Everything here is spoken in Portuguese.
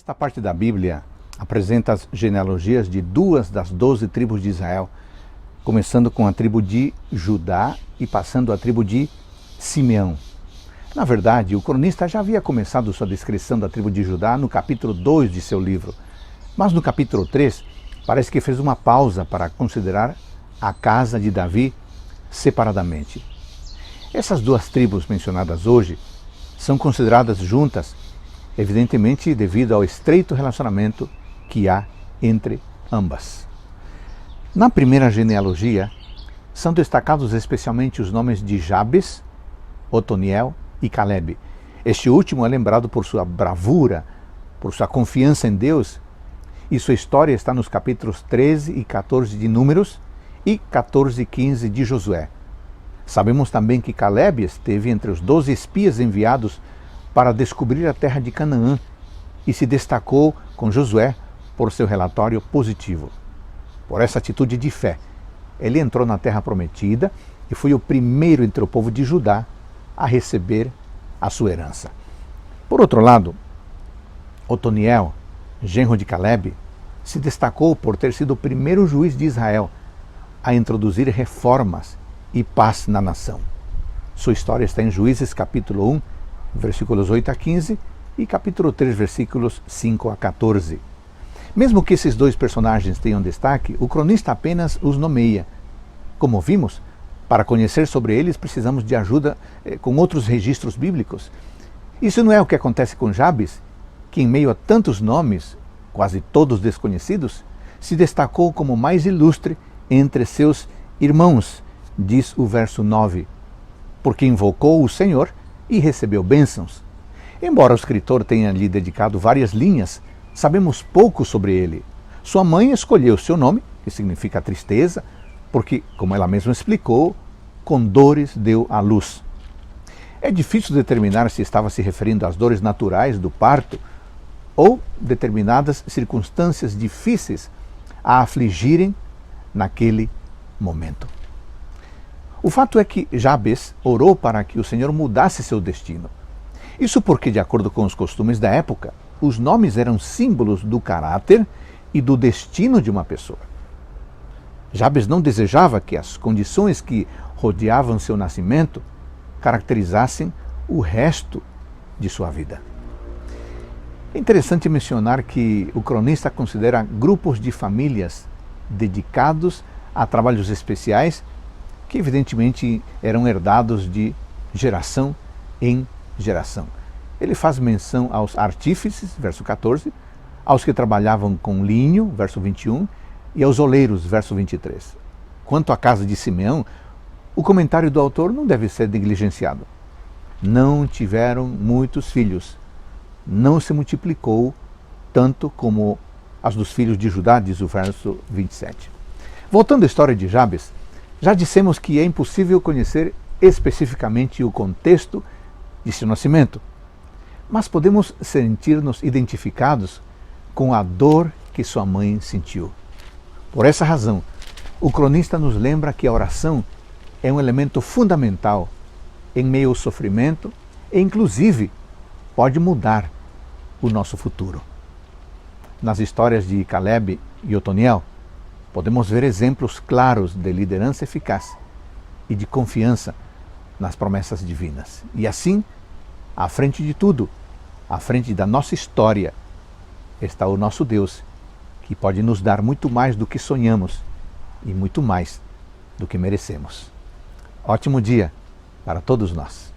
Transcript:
Esta parte da Bíblia apresenta as genealogias de 2 das 12 tribos de Israel, começando com a tribo de Judá e passando à tribo de Simeão. Na verdade, o cronista já havia começado sua descrição da tribo de Judá no capítulo 2 de seu livro, mas no capítulo 3 parece que fez uma pausa para considerar a casa de Davi separadamente. Essas 2 tribos mencionadas hoje são consideradas juntas, evidentemente devido ao estreito relacionamento que há entre ambas. Na primeira genealogia, são destacados especialmente os nomes de Jabes, Otoniel e Calebe. Este último é lembrado por sua bravura, por sua confiança em Deus, e sua história está nos capítulos 13 e 14 de Números e 14 e 15 de Josué. Sabemos também que Calebe esteve entre os 12 espias enviados para descobrir a terra de Canaã e se destacou com Josué por seu relatório positivo. Por essa atitude de fé, ele entrou na terra prometida e foi o primeiro entre o povo de Judá a receber a sua herança. Por outro lado, Otoniel, genro de Calebe, se destacou por ter sido o primeiro juiz de Israel a introduzir reformas e paz na nação. Sua história está em Juízes capítulo 1, versículos 8 a 15 e capítulo 3, versículos 5 a 14. Mesmo que esses 2 personagens tenham destaque, o cronista apenas os nomeia. Como vimos, para conhecer sobre eles precisamos de ajuda com outros registros bíblicos. Isso não é o que acontece com Jabes, que em meio a tantos nomes, quase todos desconhecidos, se destacou como mais ilustre entre seus irmãos, diz o verso 9, porque invocou o Senhor e recebeu bênçãos. Embora o escritor tenha lhe dedicado várias linhas, sabemos pouco sobre ele. Sua mãe escolheu seu nome, que significa tristeza, porque, como ela mesma explicou, com dores deu à luz. É difícil determinar se estava se referindo às dores naturais do parto ou determinadas circunstâncias difíceis a afligirem naquele momento. O fato é que Jabes orou para que o Senhor mudasse seu destino. Isso porque, de acordo com os costumes da época, os nomes eram símbolos do caráter e do destino de uma pessoa. Jabes não desejava que as condições que rodeavam seu nascimento caracterizassem o resto de sua vida. É interessante mencionar que o cronista considera grupos de famílias dedicados a trabalhos especiais que evidentemente eram herdados de geração em geração. Ele faz menção aos artífices, verso 14, aos que trabalhavam com linho, verso 21, e aos oleiros, verso 23. Quanto à casa de Simeão, o comentário do autor não deve ser negligenciado. Não tiveram muitos filhos, não se multiplicou tanto como as dos filhos de Judá, diz o verso 27. Voltando à história de Jabes, já dissemos que é impossível conhecer especificamente o contexto de seu nascimento, mas podemos sentir-nos identificados com a dor que sua mãe sentiu. Por essa razão, o cronista nos lembra que a oração é um elemento fundamental em meio ao sofrimento e, inclusive, pode mudar o nosso futuro. Nas histórias de Calebe e Otoniel, podemos ver exemplos claros de liderança eficaz e de confiança nas promessas divinas. E assim, à frente de tudo, à frente da nossa história, está o nosso Deus, que pode nos dar muito mais do que sonhamos e muito mais do que merecemos. Ótimo dia para todos nós.